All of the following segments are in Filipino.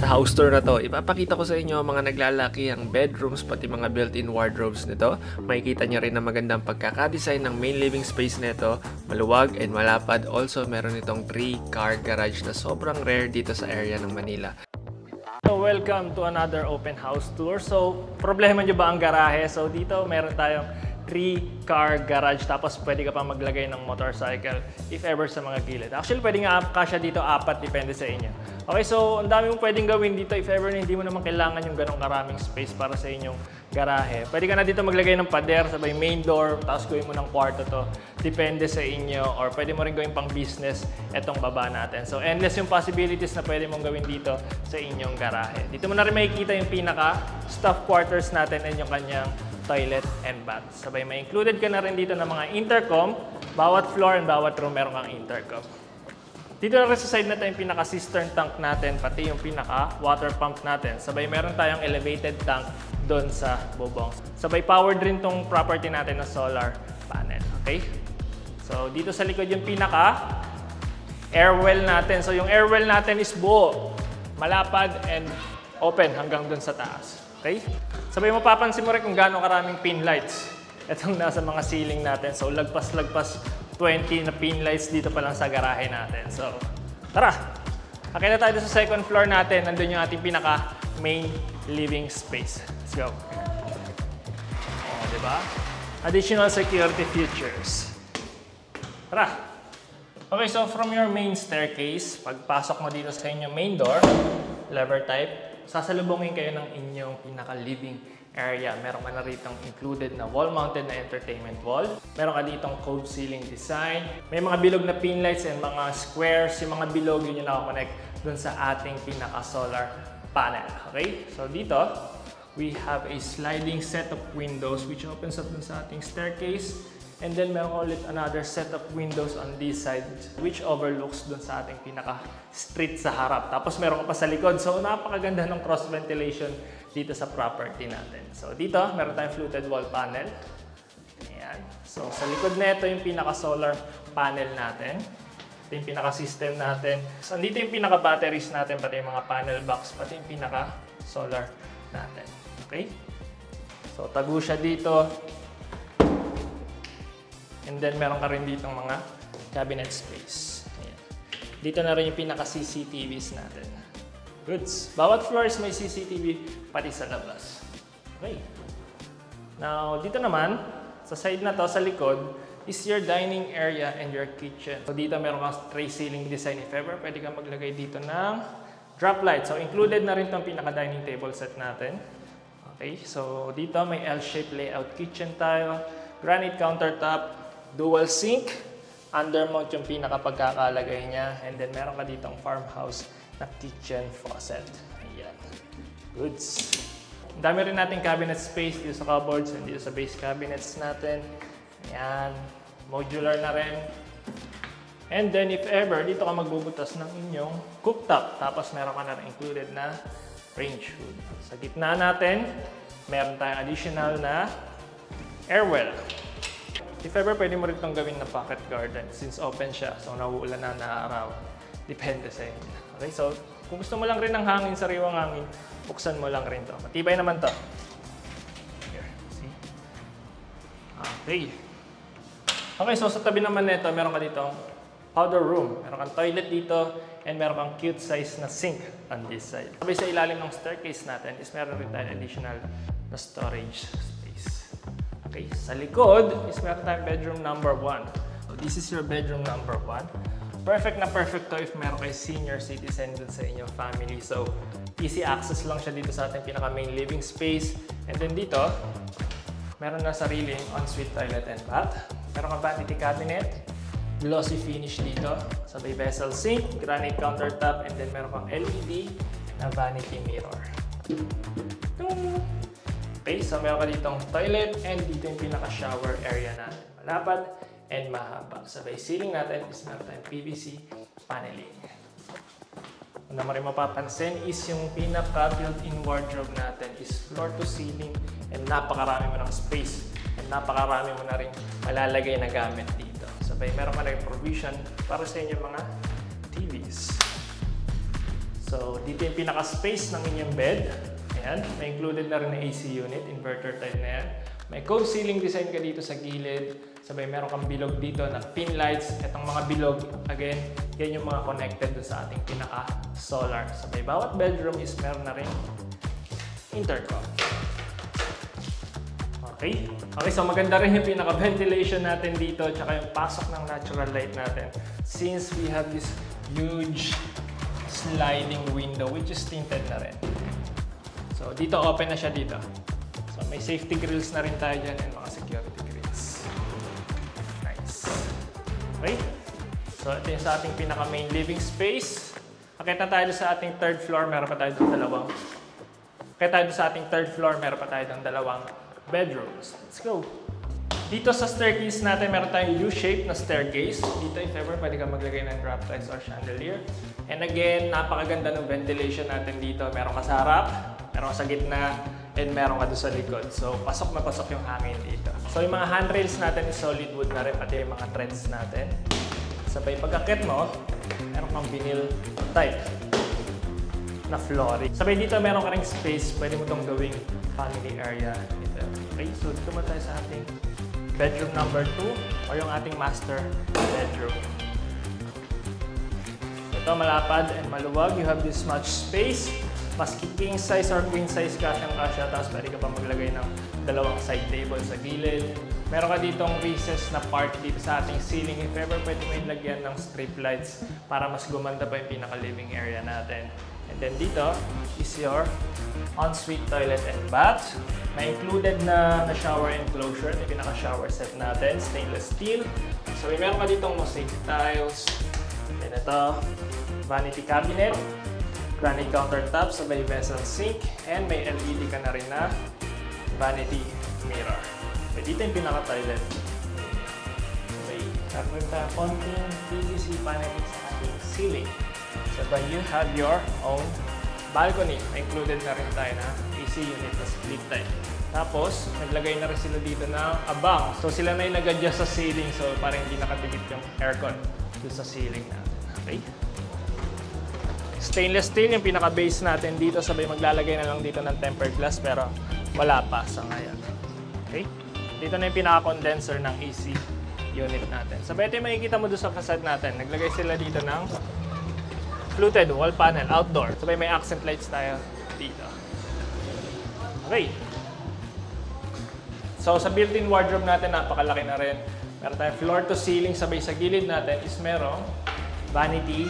Sa house tour na to, ipapakita ko sa inyo ang mga naglalaki ang bedrooms pati mga built-in wardrobes nito. Makikita nyo rin na magandang pagkakadesign ng main living space nito. Maluwag and malapad. Also, meron itong 3-car garage na sobrang rare dito sa area ng Manila. So, welcome to another open house tour. So, problema nyo ba ang garahe? So, dito meron tayong 3-car garage, tapos pwede ka pa maglagay ng motorcycle if ever sa mga gilid. Actually, pwede nga kasya dito 4, depende sa inyo. Okay, so ang dami mong pwedeng gawin dito if ever na hindi mo naman kailangan yung ganong karaming space para sa inyong garahe. Pwede ka na dito maglagay ng pader sabay main door, tapos gawin mo ng kwarto to. Depende sa inyo, or pwede mo rin gawin pang business etong baba natin. So endless yung possibilities na pwede mong gawin dito sa inyong garahe. Dito mo na rin makikita yung pinaka staff quarters natin and yung kanyang toilet and bath. Sabay may included ka na rin dito ng mga intercom. Bawat floor and bawat room meron kang intercom. Dito na rin sa side na tayo yung pinaka-cistern tank natin, pati yung pinaka-water pump natin. Sabay meron tayong elevated tank doon sa bubong. Sabay powered rin tong property natin na solar panel. Okay? So dito sa likod yung pinaka-airwell natin. So yung airwell natin is buo, malapad and open hanggang doon sa taas. Okay? Sabay mapapansin mo rin kung gaano karaming pin lights itong nasa mga ceiling natin. So lagpas-lagpas 20 na pin lights dito pa lang sa garahe natin. So tara! Akit na tayo sa second floor natin. Nandun yung ating pinaka main living space. Let's go! O, diba? Additional security features. Tara! Okay, so from your main staircase, pagpasok mo dito sa inyong main door, lever type, sasalubungin kayo ng inyong pinaka-living area. Meron ka na ritong included na wall-mounted na entertainment wall. Meron ka ditong cove ceiling design. May mga bilog na pin lights and mga squares. Yung mga bilog yun yung nakakonect dun sa ating pinaka-solar panel. Okay? So dito, we have a sliding set of windows which opens up dun sa ating staircase. And then meron ulit another set of windows on this side which overlooks dun sa ating pinaka-street sa harap. Tapos meron ka pa sa likod. So napakaganda ng cross ventilation dito sa property natin. So dito, meron tayong fluted wall panel. Ayan. So sa likod na ito yung pinaka-solar panel natin. Ito yung pinaka-system natin. So dito yung pinaka-batteries natin, pati yung mga panel box, pati yung pinaka-solar natin. Okay? So tago siya dito. And then, meron ka rin ditong mga cabinet space. Ayan. Dito na rin yung pinaka-CCTVs natin. Goods. Bawat floors may CCTV, pati sa labas. Okay. Now, dito naman, sa side na to, sa likod, is your dining area and your kitchen. So, dito meron kang tray ceiling design. If ever, pwede kang maglagay dito ng drop light. So, included na rin itong pinaka-dining table set natin. Okay. So, dito may L-shaped layout kitchen tayo. Granite countertop. Dual sink, undermount yung pinakapagkakalagay niya, and then meron ka ditong farmhouse na kitchen faucet. Ayan. Goods. Dami rin natin cabinet space dito sa cupboards and dito sa base cabinets natin. Ayan. Modular na rin. And then if ever, dito ka magbubutas ng inyong cooktop. Tapos meron ka na rin included na range hood. Sa gitna natin, meron tayong additional na airwell. If ever, pwede mo rin itong gawin na pocket garden since open siya. So, nauulan na araw. Depende sa inyo. Okay, so kung gusto mo lang rin ng hangin, sariwang hangin, buksan mo lang rin to. Matibay naman to. Here, see? Okay. Okay, so sa tabi naman nito, meron ka ditong powder room. Meron kang toilet dito and meron kang cute size na sink on this side. Sabay sa ilalim ng staircase natin is meron rin tayo additional na storage. Okay, sa likod is meron tayong bedroom number 1. So this is your bedroom number 1. Perfect na perfect to if meron kayo senior citizen dun sa inyong family. So easy access lang siya dito sa ating pinaka main living space. And then dito, meron na sariling ensuite toilet and bath. Meron kang vanity cabinet, glossy finish dito, sabay vessel sink, granite countertop, and then meron kang LED na vanity mirror. Okay, so meron ka ditong toilet and dito yung pinaka-shower area natin. Malapad and mahaba. Sabay ceiling natin is meron tayong PVC paneling. Kung na rin mapapansin is yung pinaka-built-in wardrobe natin is floor to ceiling and napakarami mo ng space and napakarami mo na rin malalagay na gamit dito. Sabay meron ka na yung provision para sa inyong mga TVs. So, dito yung pinaka-space ng inyong bed. Ayan, may included na rin na AC unit, inverter type na yan. May cone ceiling design ka dito sa gilid. Sabay meron kang bilog dito na pin lights. Itong mga bilog, again, yan yung mga connected dun sa ating pinaka-solar. Sabay bawat bedroom is meron na rin intercom. Okay? Okay, so maganda rin yung pinaka-ventilation natin dito tsaka yung pasok ng natural light natin. Since we have this huge sliding window which is tinted na rin. So, dito open na siya dito. So, may safety grills na rin tayo dyan and mga security grills. Nice. Okay? So, ito yung sa ating pinaka-main living space. Akit na tayo sa ating third floor, meron pa tayo doon dalawang. Akit tayo sa ating third floor, meron pa tayo doon dalawang bedrooms. Let's go! Dito sa staircase natin, meron tayong U-shape na staircase. Dito, if ever, pwede ka maglagay ng drop lights or chandelier. And again, napakaganda ng ventilation natin dito. Meron ka sa harap, meron ka sa gitna, and meron ka doon sa likod. So, pasok na pasok yung hangin dito. So, yung mga handrails natin is solid wood na rin, pati yung mga treads natin. Sabay pag-akit mo, meron kang vinyl type na flooring. Sabay dito, meron ka ring space. Pwede mo itong gawing family area. Okay, so dito mo tayo sa ating bedroom number 2 or yung ating master bedroom. Ito malapad and maluwag. You have this much space. Maski king size or queen size kasyang-kasya. Tapos pwede ka pa maglagay ng dalawang side table sa gilid. Meron ka ditong recess na part dito sa ating ceiling. If ever, pwede mo ilagyan ng strip lights para mas gumanda pa yung pinaka-living area natin. And then dito is your ensuite toilet and bath. May included na shower enclosure. Yung pinaka-shower set natin, stainless steel. So meron ka ditong mosaic tiles. Then ito, vanity cabinet, granite countertop, sabay vessel sink, and may LED ka na rin na vanity mirror. So dito yung pinaka-toilet. Sabay, meron ka konting PVC paneling sa ating ceiling. Sabay you have your own balcony. Included na rin tayo na AC unit na split type. Tapos, naglagay na rin sila dito ng abang. So, sila na yung nag-adjust sa ceiling. So, para hindi nakadikit yung aircon doon sa ceiling natin. Okay? Stainless steel yung pinaka-base natin dito. Sabay maglalagay na lang dito ng tempered glass pero wala pa sa ngayon. Okay? Dito na yung pinaka-condenser ng AC unit natin. Sabay ito yung makikita mo doon sa facade natin. Naglagay sila dito ng fluted wall panel, outdoor. Sabay may accent lights tayo dito. Okay. So sa built-in wardrobe natin, napakalaki na rin. Meron tayong floor to ceiling, sabay sa gilid natin is merong vanity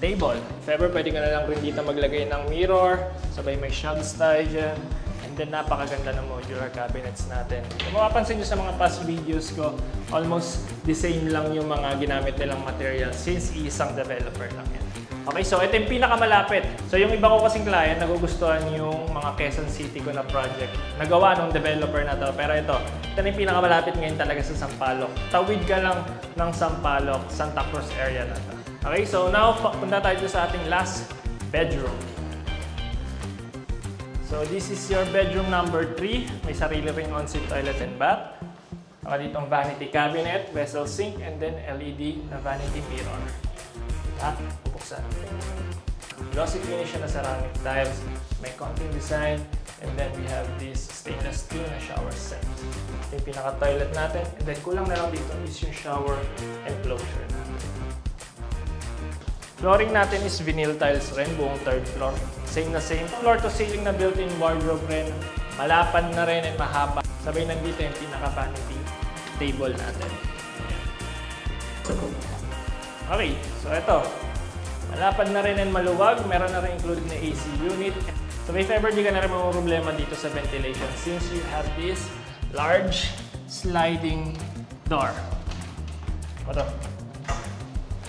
table. If ever, pwede ka na lang rin dito maglagay ng mirror. Sabay may shelves tayo dyan. And then napakaganda ng modular cabinets natin. Kung mapapansin nyo sa mga past videos ko, almost the same lang yung mga ginamit nilang material since isang developer lang yan. Okay, so ito yung pinakamalapit. So yung iba ko kasing client, nagugustuhan yung mga Quezon City ko na project. Nagawa ng developer na to. Pero ito na yung pinakamalapit ngayon talaga sa Sampaloc. Tawid ka lang ng Sampaloc, Santa Cruz area na to. Okay, so now punta tayo sa ating last bedroom. So this is your bedroom number 3. May sarili ring ensuite toilet and bath. Saka ditong vanity cabinet, vessel sink, and then LED na vanity mirror. At bubuksan. Glossy finish na ceramic tiles. May konting design. And then we have this stainless steel na shower set. Ito yung pinaka-toilet natin. And then kulang na lang dito is yung shower enclosure natin. Flooring natin is vinyl tiles rin, buong third floor. Same na same. Floor to ceiling na built-in wardrobe rin. Malapad na rin and mahaba. Sabay nandito yung pinaka-vanity table natin. Okay, so ito. Malapad na rin and maluwag. Meron na rin included na AC unit. So if ever di ka na rin mga problema dito sa ventilation since you have this large sliding door. Ito.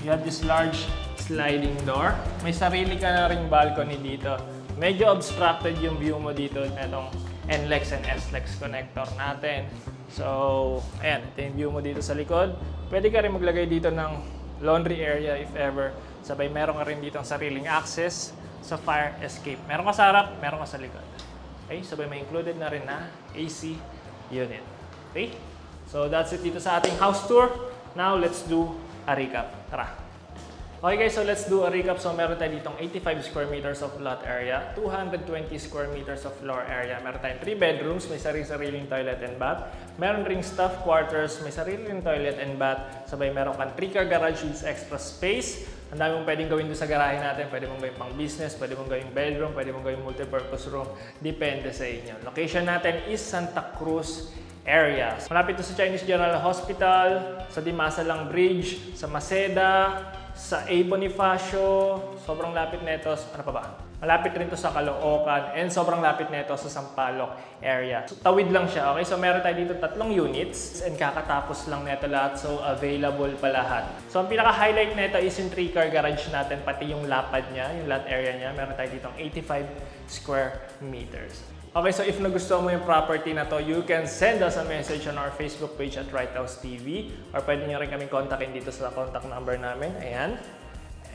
You have this large sliding door. May sarili ka na ring balcony dito. Medyo obstructed yung view mo dito itong NLEX and SLEX connector natin. So, ayan, ito yung view mo dito sa likod. Pwede ka rin maglagay dito ng laundry area if ever. Sabay, meron ka rin dito ang sariling access sa fire escape. Meron ka sa harap, meron ka sa likod. Okay, sabay may included na rin na AC unit. Okay, so that's it dito sa ating house tour. Now, let's do a recap. Tara! Okay guys, so let's do a recap. So meron tayo ditong 85 square meters of lot area, 220 square meters of floor area. Meron tayong 3 bedrooms, may sariling toilet and bath. Meron ring staff quarters, may sariling toilet and bath. Sabay meron kang 3-car garage with extra space. Ang dami mong pwedeng gawin doon sa garahe natin. Pwede mong gawin pang business, pwede mong gawin bedroom, pwede mong gawin multipurpose room. Depende sa inyo. Location natin is Santa Cruz area. Malapit to sa Chinese General Hospital, sa Dimasalang Bridge, sa Maceda, sa A. Bonifacio, sobrang lapit nito. Ano pa ba? Malapit rin to sa Caloocan and sobrang lapit nito sa Sampaloc area. So, tawid lang siya, okay? So meron tayo dito 3 units and kakatapos lang nito lahat. So available pa lahat. So ang pinaka-highlight nito is yung 3-car garage natin, pati yung lapad niya, yung lot area niya. Meron tayo dito 85 square meters. Okay, so if nagustuhan mo yung property na to, you can send us a message on our Facebook page at Right House TV or pwede nyo rin kaming kontakin dito sa contact number namin. Ayan.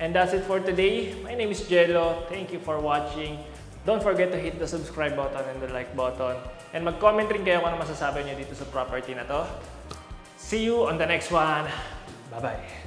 And that's it for today. My name is Jello. Thank you for watching. Don't forget to hit the subscribe button and the like button. And mag-comment rin kayo kung ano masasabi nyo dito sa property na to. See you on the next one. Bye-bye.